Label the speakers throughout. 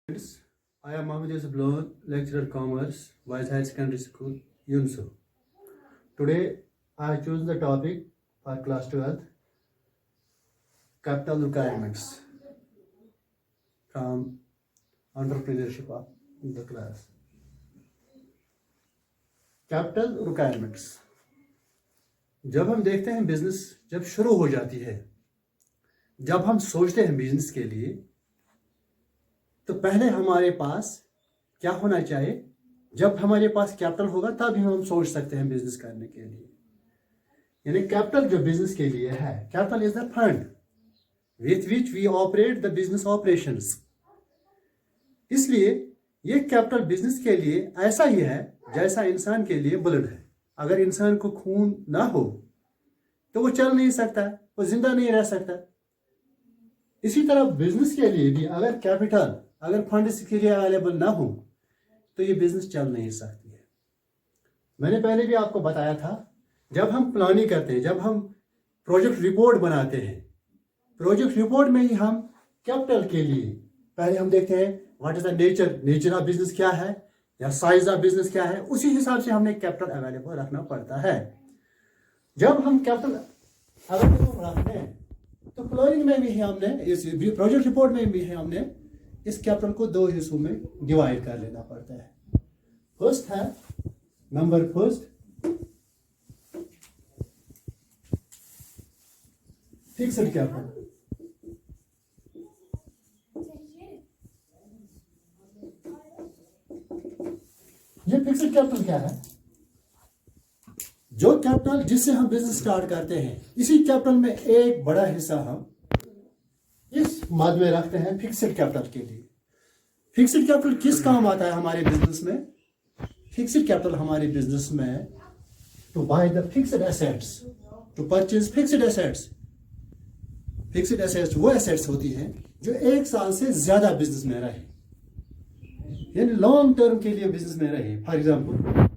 Speaker 1: Friends, I am Mohammed Yusuf Lohan, lecturer commerce, Vice Higher Secondary School, UNSO. Today, I choose the topic for class 12th, capital requirements from entrepreneurship of the class. Capital requirements, जब हम देखते हैं business जब शुरू हो जाती है, जब हम सोचते हैं बिजनेस के लिए, तो पहले हमारे पास क्या होना चाहिए? जब हमारे पास कैपिटल होगा तभी हम सोच सकते हैं बिजनेस करने के लिए। यानी कैपिटल जो बिजनेस के लिए है, capital is the fund with which we operate the business operations. इसलिए ये कैपिटल बिजनेस के लिए ऐसा ही है जैसा इंसान के लिए ब्लड है। अगर इंसान को खून ना हो तो वो चल नहीं सकता, वो जिंदा नहीं रह सकता। इसी तरह बिजनेस के लिए भी अगर कैपिटल, अगर फंड इसके लिए अवेलेबल ना हो तो ये बिजनेस चल नहीं सकती है। मैंने पहले भी आपको बताया था, जब हम प्लानिंग करते हैं, जब हम प्रोजेक्ट रिपोर्ट बनाते हैं, प्रोजेक्ट रिपोर्ट में ही हम कैपिटल के लिए पहले हम देखते हैं what is the nature of business क्या है, या साइज ऑफ बिजनेस क्या है। उसी हिसाब से हमने कैपिटल अवेलेबल रखना पड़ता है। जब हम कैपिटल अवेलेबल रखते हैं तो प्लानिंग में भी हमने, इस प्रोजेक्ट रिपोर्ट में भी हमने इस कैपिटल को दो हिस्सों में डिवाइड कर लेना पड़ता है। फर्स्ट है नंबर फर्स्ट फिक्स्ड कैपिटल। ये फिक्स्ड कैपिटल क्या है? जो कैपिटल जिससे हम बिजनेस स्टार्ट करते हैं, इसी कैपिटल में एक बड़ा हिस्सा हम इस मद में रखते हैं फिक्स्ड कैपिटल के लिए। फिक्स्ड कैपिटल किस काम आता है हमारे बिजनेस में? फिक्स्ड कैपिटल हमारे बिजनेस में to buy the fixed assets, to purchase fixed assets. Fixed assets वो एसेट्स होती हैं जो एक साल से ज्यादा बिजनेस में रहे, यानी लॉन्ग टर्म के लिए बिजनेस में रहे। फॉर एग्जाम्पल,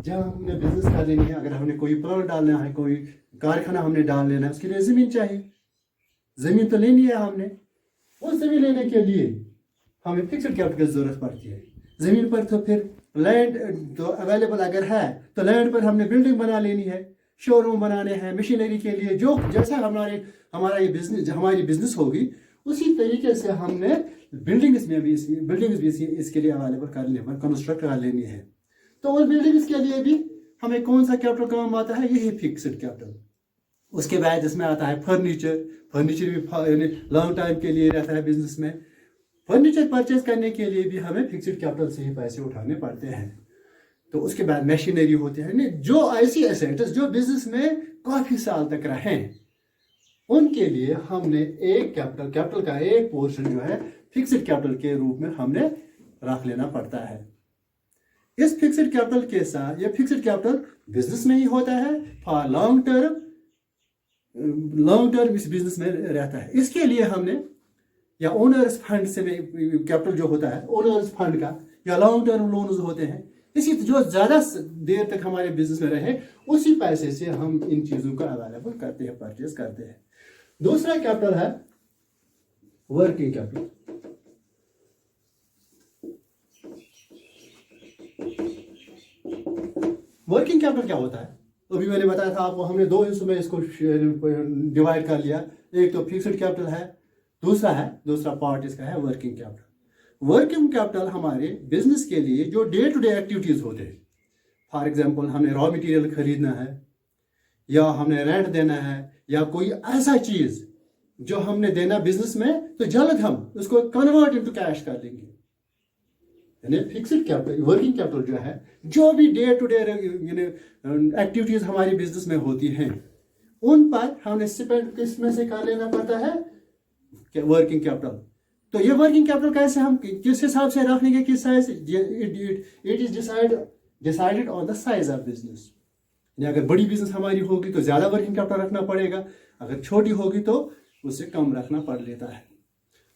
Speaker 1: जब हमने बिजनेस कर लेनी है, अगर हमने कोई प्लांट डालना है, कोई कारखाना हमने डाल लेना है, उसके लिए जमीन चाहिए। जमीन तो लेनी है हमने, उस जमीन लेने के लिए हमें फिक्स्ड कैपिटल की जरूरत पड़ती है। जमीन पर तो फिर लैंड तो अवेलेबल अगर है तो लैंड पर हमने बिल्डिंग बना लेनी है, शोरूम बनाने हैं, मशीनरी के लिए, जो जैसा हमारा ये बिजनेस, हमारी बिजनेस होगी उसी तरीके से हमने बिल्डिंग्स भी इसके लिए अवेलेबल कर लेनी, कंस्ट्रक्ट कर लेनी है। तो उस बिल्डिंग्स के लिए भी हमें कौन सा कैपिटल काम आता है? यही फिक्स्ड कैपिटल। उसके बाद इसमें आता है फर्नीचर भी लॉन्ग टाइम के लिए रहता है बिजनेस में। फर्नीचर परचेज करने के लिए भी हमें फिक्स्ड कैपिटल से ही पैसे उठाने पड़ते हैं। तो उसके बाद मशीनरी होती है, जो ऐसी एसेट्स जो बिजनेस में काफी साल तक रहे, उनके लिए हमने एक कैपिटल का एक पोर्शन जो है फिक्स्ड कैपिटल के रूप में हमने रख लेना पड़ता है। इस फिक्स्ड कैपिटल के साथ, ये फिक्स्ड कैपिटल बिजनेस में ही होता है फॉर लॉन्ग टर्म इस बिजनेस में रहता है। इसके लिए हमने या ओनर्स फंड से कैपिटल जो होता है ओनर्स फंड का, या लॉन्ग टर्म लोन्स होते हैं, इसी जो ज्यादा देर तक हमारे बिजनेस में रहे, उसी पैसे से हम इन चीजों को अवेलेबल करते हैं, परचेज करते हैं। दूसरा कैपिटल है वर्किंग कैपिटल। वर्किंग कैपिटल क्या होता है? अभी मैंने बताया था आपको, हमने दो हिस्सों में इसको डिवाइड कर लिया। एक तो फिक्स्ड कैपिटल है, दूसरा पार्ट इसका है वर्किंग कैपिटल। वर्किंग कैपिटल हमारे बिजनेस के लिए जो डे टू डे एक्टिविटीज होते हैं, फॉर एग्जांपल हमें रॉ मटेरियल खरीदना है, या हमने रेंट देना है, या कोई ऐसा चीज जो हमने देना बिजनेस में, तो जल्द हम उसको कन्वर्ट इनटू कैश कर लेंगे। यानी फिक्स्ड कैपिटल, वर्किंग कैपिटल जो है, जो भी डे टू डे एक्टिविटीज हमारी बिजनेस में होती हैं, उन पर हमने स्पेंड किस में से कर लेना पड़ता है? Working capital. तो ये वर्किंग कैपिटल कैसे हम किस हिसाब से रखेंगे, किस size? It is decided on the size of business. अगर बड़ी बिजनेस हमारी होगी तो ज्यादा वर्किंग कैपिटल रखना पड़ेगा, अगर छोटी होगी तो उससे कम रखना पड़ लेता है।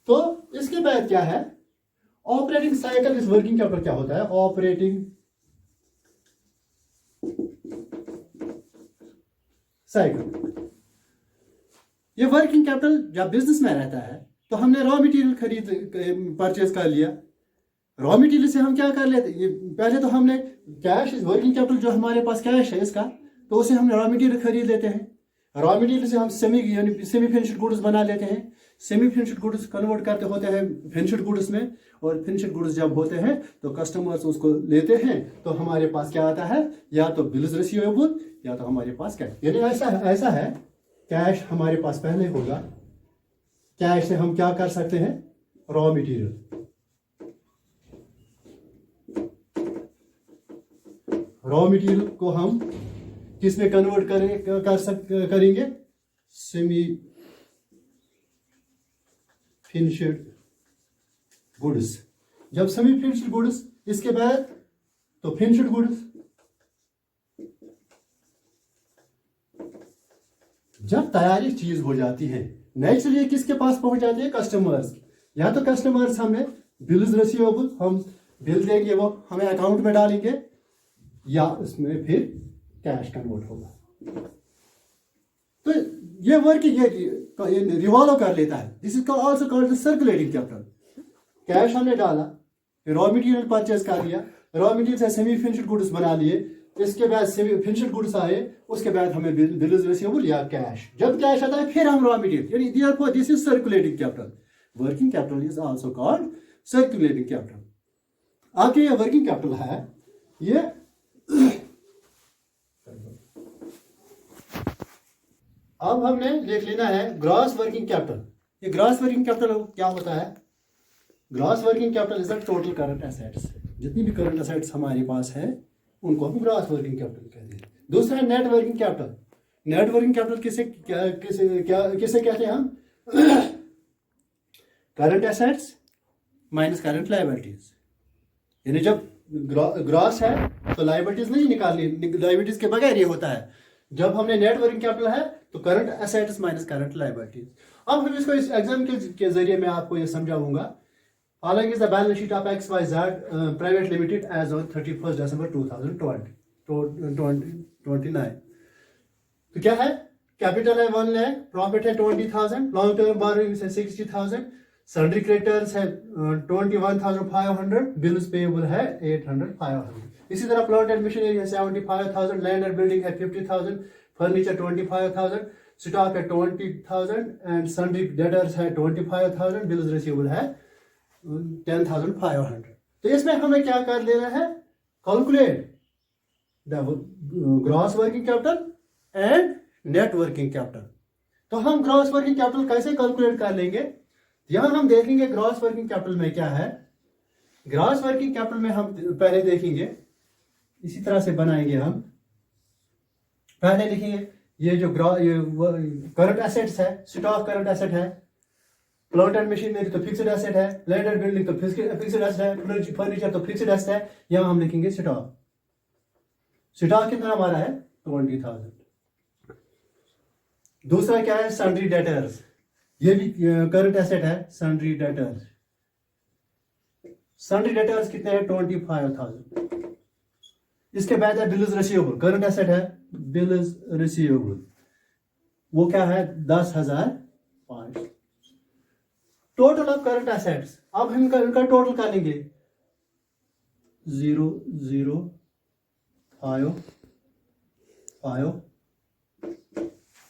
Speaker 1: तो इसके बाद क्या है? Operating cycle. इस वर्किंग कैपिटल क्या होता है? Operating cycle. ये वर्किंग कैपिटल जब बिजनेस में रहता है तो हमने रॉ मटेरियल परचेज कर लिया, रॉ मटेरियल से हम क्या कर लेते हैं, पहले तो हमने कैश वर्किंग कैपिटल जो हमारे पास कैश है इसका, तो उसे हम रॉ मटेरियल खरीद लेते हैं। रॉ मटेरियल से हम सेमी फिनिश्ड गुड्स बना लेते हैं। सेमी फिनिश्ड गुड्स कन्वर्ट करते होते हैं फिनिश्ड गुड्स में, और फिनिश्ड गुड्स जब होते हैं तो कस्टमर्स उसको लेते हैं, तो हमारे पास क्या आता है, या तो बिल्स रिसीवेबल या तो हमारे पास कैश। यानी ऐसा है, कैश हमारे पास पहले होगा। कैश से हम क्या कर सकते हैं, रॉ मटेरियल, रॉ मटेरियल को हम किस में कन्वर्ट करेंगे, सेमी फिनिश्ड गुड्स। जब सेमी फिनिश्ड गुड्स, इसके बाद तो फिनिश्ड गुड्स। जब तैयारी चीज हो जाती है, नेक्स्ट ये किसके पास पहुंच जाती है, कस्टमर्स। या तो कस्टमर्स हमें बिल्स रिसीवेबल, हम बिल देंगे, वो हमें अकाउंट में डालेंगे, या उसमें फिर कैश कन्वर्ट होगा। तो ये वर्क ये रिवॉल्व कर लेता है। This is also called the circulating capital. Cash हमने डाला, रॉ मटेरियल परचेज कर लिया, रॉ मटेरियल से सेमी फिनिश्ड गुड्स बना लिए, इसके बाद सेमी फिनिश्ड गुड्स आए, उसके बाद हमें बिल्स रिसीवेबल या कैश। जब कैश आता है फिर हम रॉ मटेरियल, यानी therefore this is circulating capital. Working capital is also called circulating capital. आगे ये वर्किंग कैपिटल है, ये अब हमने देख लेना है ग्रॉस वर्किंग कैपिटल। ये ग्रॉस वर्किंग कैपिटल क्या होता है, gross working capital is the total current assets. जितनी भी करंट एसेट्स हमारे पास है उनको हम ग्रॉस वर्किंग कैपिटल कहते हैं। दूसरा है net working capital. Net working capital किसे कहते हैं हम, current assets minus current liabilities. यानी जब ग्रॉस है तो लायबिलिटीज नहीं निकालनी, लायबिलिटीज के बगैर ये होता है। जब हमने नेट वर्किंग कैपिटल है तो current assets minus current liabilities. अब हम इसको इस एग्जाम के जरिए मैं आपको ये समझाऊंगा। हालांकि is the balance sheet of XYZ private limited as on 31 December 2029। तो क्या है, कैपिटल है 1 लाख, प्रॉफिट है 20,000, लॉन्ग टर्म बोरोइंग्स है 60,000, सन्ड्री क्रेडिटर्स है 21,500, बिल्स पेएबल है 800-500। इसी तरह प्लांट एंड मशीनरी है 75,000, लैंड एंड बिल्डिंग है 50,000, फर्नीचर 25,000, स्टॉक है 20,000 एंड सन्ड्री डेटर्स है 25,000, बिल्स रिसीवेबल है 10,500। तो इसमें हमें क्या कर लेना है, calculate the gross working capital and net working capital. तो हम ग्रॉस वर्किंग कैपिटल कैसे कैलकुलेट कर लेंगे, यहां हम देखेंगे ग्रॉस वर्किंग कैपिटल में क्या है। ग्रॉस वर्किंग कैपिटल में हम पहले देखेंगे, इसी तरह से बनाएंगे हम। पहले लिखेंगे ये जो करंट एसेट्स है, स्टॉक करंट एसेट है, प्लांट एंड मशीनरी तो फिक्स्ड एसेट है, लैंड एंड बिल्डिंग तो फिक्स्ड एसेट है, फर्नीचर तो फिक्स्ड एसेट है। यहां हम लिखेंगे स्टॉक। स्टॉक कितना हमारा है 20,000। दूसरा क्या है, सन्ड्री डेटर्स, ये भी करंट एसेट है, सन्ड्री डेटर्स। सन्ड्री डेटर्स कितने हैं 25,000। इसके बाद है बिल्स रिसीवेबल, करंट एसेट है बिल्स रिसीवेबल, वो क्या है 10,500। टोटल ऑफ करंट एसेट्स, अब हम इनका टोटल कर लेंगे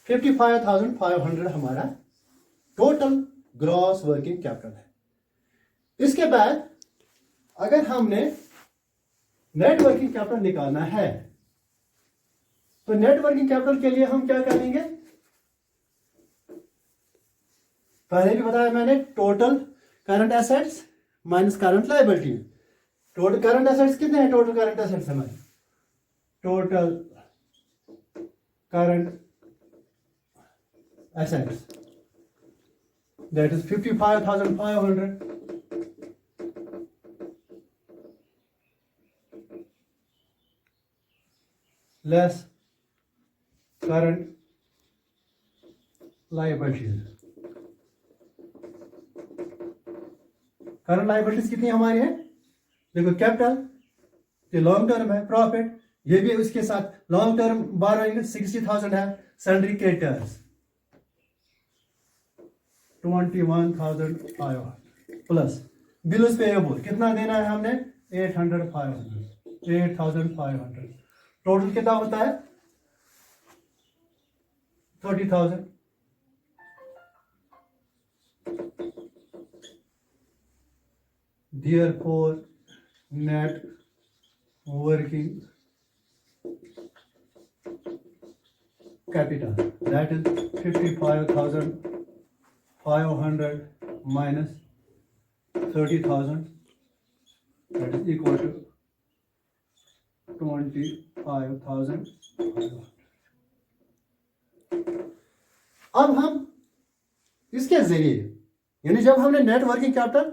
Speaker 1: 55,500 हमारा टोटल ग्रॉस वर्किंग कैपिटल है। इसके बाद अगर हमने नेट वर्किंग कैपिटल निकालना है तो नेट वर्किंग कैपिटल के लिए हम क्या करेंगे, पहले भी बताया मैंने, total current assets minus current liability. Total current assets कितने हैं, टोटल करंट एसेट्स हमारे, total current assets that is 55,500 less current liabilities। Current liabilities कितनी हमारी है, देखो कैपिटल ये लॉन्ग टर्म है, प्रॉफिट ये भी उसके साथ लॉन्ग टर्म बोरोइंग 60,000 है, sundry creditors 21,500 plus bills payable कितना देना है हमने 8,500 टोटल कितना होता है 30,000 therefore net working capital that is 55,500 minus 30,000 that is equal to 25,500. अब हम इसके जरिए यानी जब हमने net working capital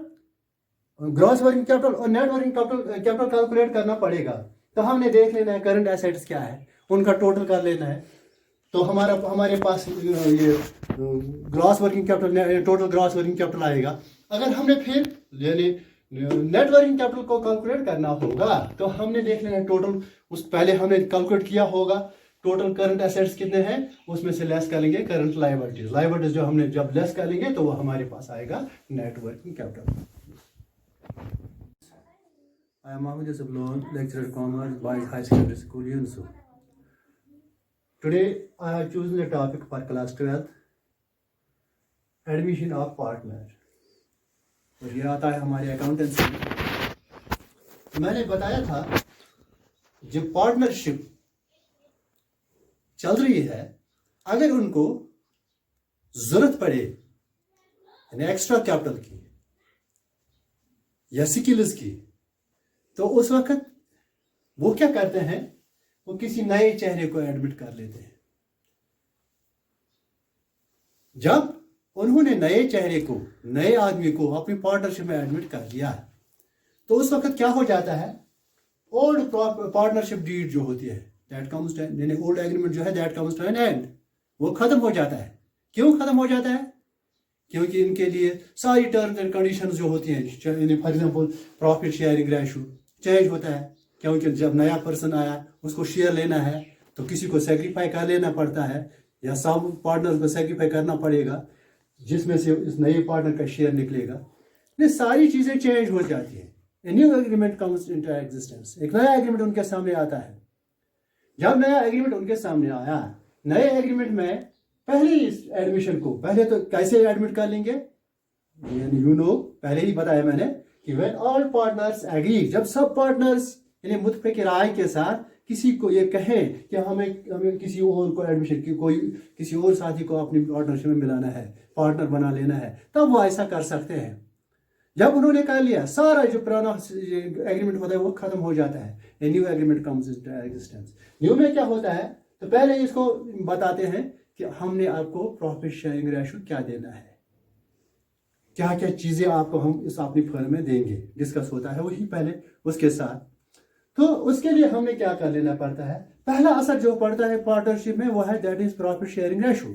Speaker 1: gross working capital और नेट वर्किंग कैपिटल कैलकुलेट करना पड़ेगा तो हमने देख लेना है करंट एसेट्स क्या है उनका टोटल कर लेना है तो हमारे पास ये gross working capital total gross working capital आएगा। अगर हमने फिर यानी नेट वर्किंग कैपिटल को कैलकुलेट करना होगा तो हमने देख लेना है टोटल उस पहले हमने कैलकुलेट किया होगा टोटल करंट एसेट्स कितने हैं उसमें से लेस करेंगे करंट लायबिलिटीज जो हमने जब लेस करेंगे तो वो हमारे पास आएगा net working capital. I am Mohammed Yusuf Loan, lecturer Commerce, Boys High Secondary School, Yunsu. Today I have chosen the topic for class 12th, admission of partner. और ये आता है हमारे अकाउंटेंसी में। मैंने बताया था जब पार्टनरशिप चल रही है अगर उनको जरूरत पड़े यानी एक्स्ट्रा कैपिटल की या स्किल्स की तो उस वक्त वो क्या करते हैं वो किसी नए चेहरे को एडमिट कर लेते हैं। जब उन्होंने नए चेहरे को नए आदमी को अपनी पार्टनरशिप में एडमिट कर लिया तो उस वक्त क्या हो जाता है ओल्ड पार्टनरशिप डीड जो होती है दैट कम्स यानी ओल्ड एग्रीमेंट जो है that comes to an end वो खत्म हो जाता है। क्यों खत्म हो जाता है क्योंकि इनके लिए सारी टर्म्स एंड कंडीशंस जो होती हैं for example profit sharing ratio change होता है क्योंकि जब नया पर्सन आया उसको शेयर लेना है तो किसी को सेक्रीफाई कर लेना पड़ता है या सब पार्टनर को सेक्रीफाई करना पड़ेगा जिसमें से इस नए पार्टनर का शेयर निकलेगा। ये सारी चीज़ें चेंज हो जाती हैं। A new agreement comes into existence एक नया एग्रीमेंट उनके सामने आता है। जब नया एग्रीमेंट उनके सामने आया नए एग्रीमेंट में पहले इस एडमिशन को पहले तो कैसे एडमिट कर लेंगे यानी पहले ही बताया मैंने कि व्हेन ऑल पार्टनर्स एग्री जब सब पार्टनर्स यानी मुतफिक राय के साथ किसी को ये कहें कि हमें किसी और को एडमिशन की कोई किसी और साथी को अपनी पार्टनरशिप में मिलाना है पार्टनर बना लेना है तब वो ऐसा कर सकते हैं। जब उन्होंने कर लिया सारा जो पुराना एग्रीमेंट होता है वो खत्म हो जाता है। A new agreement comes into existence. New में क्या होता है तो पहले इसको बताते हैं कि हमने आपको प्रॉफिट शेयरिंग रेशियो क्या देना है क्या क्या चीजें आपको हम इस अपनी फर्म में देंगे डिस्कस होता है वही पहले उसके साथ। तो उसके लिए हमें क्या कर लेना पड़ता है पहला असर जो पड़ता है पार्टनरशिप में वो है that is profit sharing ratio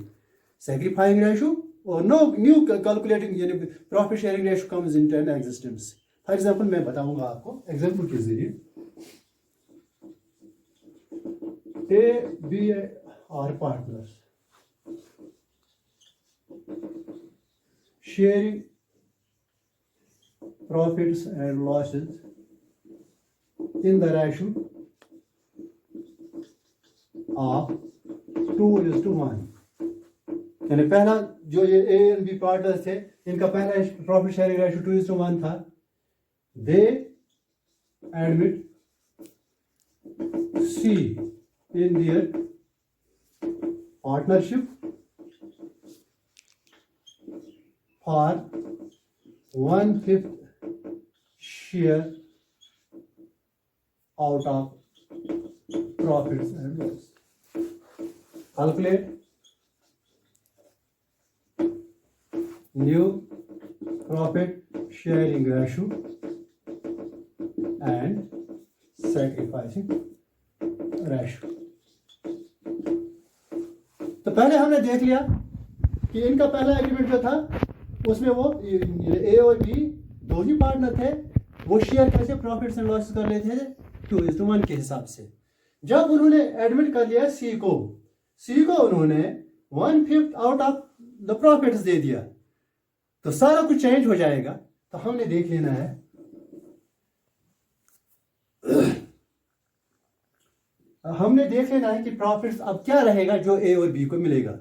Speaker 1: sacrificing ratio और नो न्यू कैलकुलेटिंग यानी profit sharing ratio comes into existence. For example मैं बताऊंगा आपको एग्जांपल के जरिए A B are partners sharing profits and losses in the ratio of 2:1 यानी पहला जो ये ए एंड बी पार्टनर्स थे इनका पहला प्रॉफिट शेयरिंग रेशियो 2:1 था। They admit C in their partnership for 1/5 share out of profits and loss. Calculate new profit sharing ratio and sacrificing ratio. तो पहले हमने देख लिया कि इनका पहला एग्रीमेंट जो था उसमें वो ए और बी दो ही पार्टनर थे वो शेयर कैसे प्रॉफिट्स एंड लॉसेस कर लेते थे 2:1 के हिसाब से। जब उन्होंने एडमिट कर लिया सी को उन्होंने 1/5 आउट ऑफ द प्रॉफिट्स दे दिया तो सारा कुछ चेंज हो जाएगा। तो हमने देख लेना है कि प्रॉफिट्स अब क्या रहेगा जो ए और बी को मिलेगा,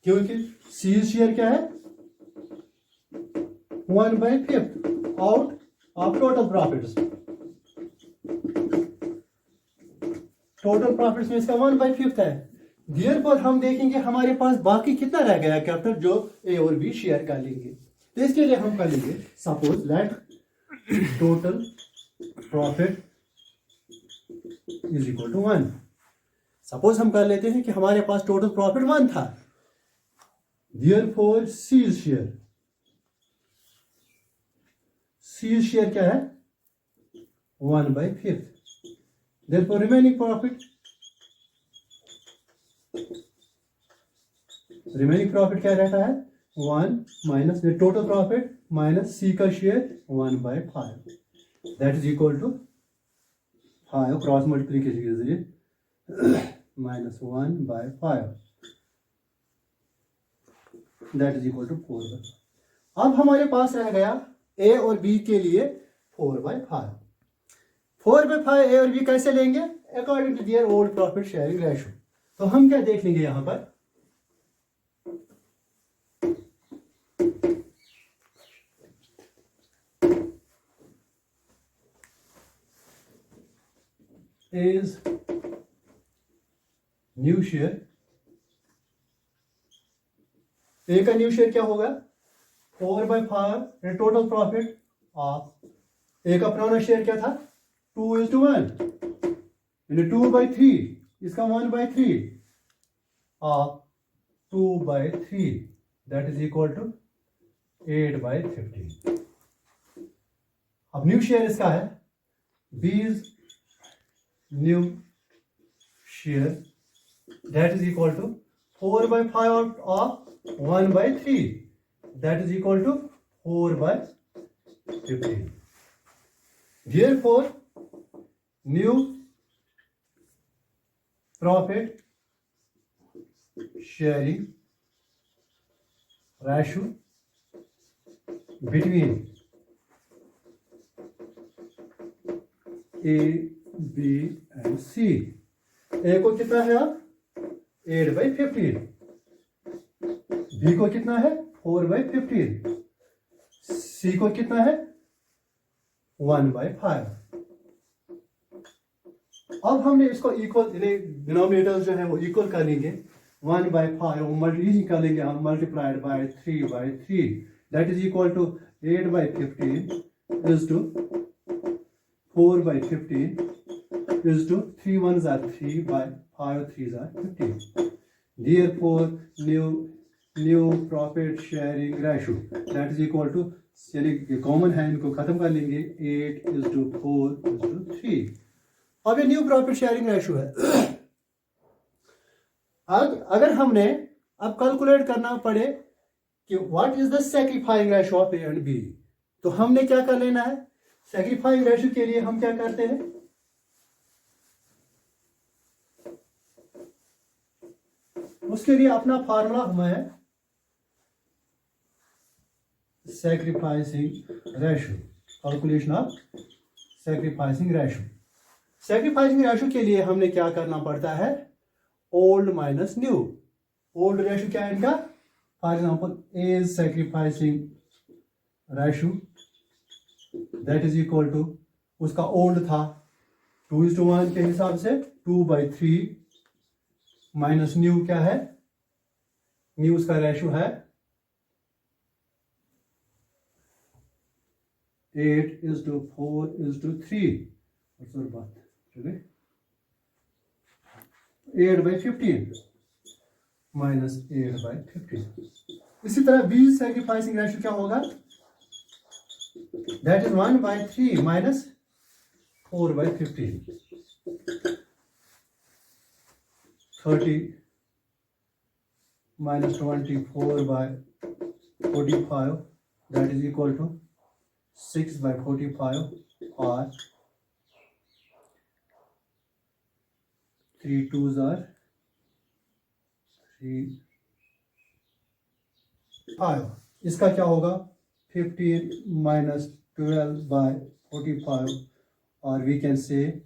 Speaker 1: क्योंकि सी शेयर क्या है 1/5 out of total profits. Total profits में इसका 1/5 है। देयरफॉर हम देखेंगे हमारे पास बाकी कितना रह गया कैपिटल जो ए और बी शेयर कर लेंगे। तो इसके लिए हम कर लेंगे suppose let total profit is equal to 1। Suppose हम कर लेते हैं कि हमारे पास टोटल प्रॉफिट 1 था, देयरफॉर सी शेयर क्या है 1/5। Therefore, remaining profit क्या रहता है 1 minus total profit minus C का share 1/5, that is equal to 5 cross multiplication के जरिए minus 1/5, that is equal to 4/5। अब हमारे पास रह गया ए और बी के लिए 4/5। 4/5 ए और बी कैसे लेंगे according to their old profit sharing ratio. तो हम क्या देख लेंगे यहां पर इज न्यू शेयर। ए का न्यू शेयर क्या होगा 4/5 टोटल प्रॉफिट ऑफ ए का पुराना शेयर क्या था 2:1 2/3 इसका 1/3 of 2/3 that is equal to 8/15। अब न्यू शेयर इसका है B is new share that is equal to 4/5 of 1/3 that is equal to 4/15। Therefore, new profit sharing ratio between A, B and C। A को कितना है आप 8/15, B को कितना है 4/15, C को कितना है 1/5। अब हमने इसको इक्वल डिनोमिनेटर जो है वो इक्वल कर लेंगे 1/5 मल्टीप्लाई कर लेंगे हम multiplied by 3/3 that is equal to 8/15 is to 4/15 is to 3 1s are 3 by 5 3s are 15। Therefore, new profit sharing ratio that is equal to यानी कॉमन है इनको खत्म कर लेंगे 8:4:3। अब ये न्यू प्रॉफिट शेयरिंग रेशियो है। अगर हमने अब कैलकुलेट करना पड़े कि what is the sacrificing ratio of A and B, तो हमने क्या कर लेना है सैक्रिफाइंग रेशियो के लिए हम क्या करते हैं उसके लिए अपना फार्मूला हमें sacrificing ratio calculation of sacrificing ratio. Sacrificing ratio के लिए हमने क्या करना पड़ता है old minus new. Old ratio क्या है इनका for example as sacrificing ratio that is equal to उसका ओल्ड था 2:1 के हिसाब से 2/3 माइनस न्यू क्या है न्यू उसका रेशियो है 8:4:3 8/15 माइनस 8/15। इसी तरह बी सैक्रिफाइसिंग रेशियो क्या होगा that is 1/3 minus 4/15 30 minus 24/45 that is equal to 6/45 or 3 2s are 3 5। इसका क्या होगा 15 minus 12 by 45, or we can say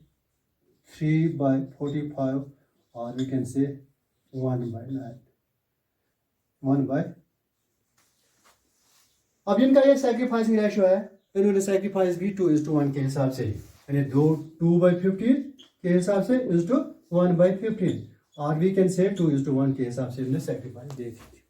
Speaker 1: 3 by 45, or we can say 1 by 9. 1 by, अब इनका ये सैक्रिफाइसिंग रेशियो है, इन्होंने सैक्रिफाइस भी 2:1 के हिसाब से, यानी 2/15 के हिसाब से 1/15, और वी कैन से 2:1 के हिसाब से इन्होंने सैक्रिफाइस दे दी थी।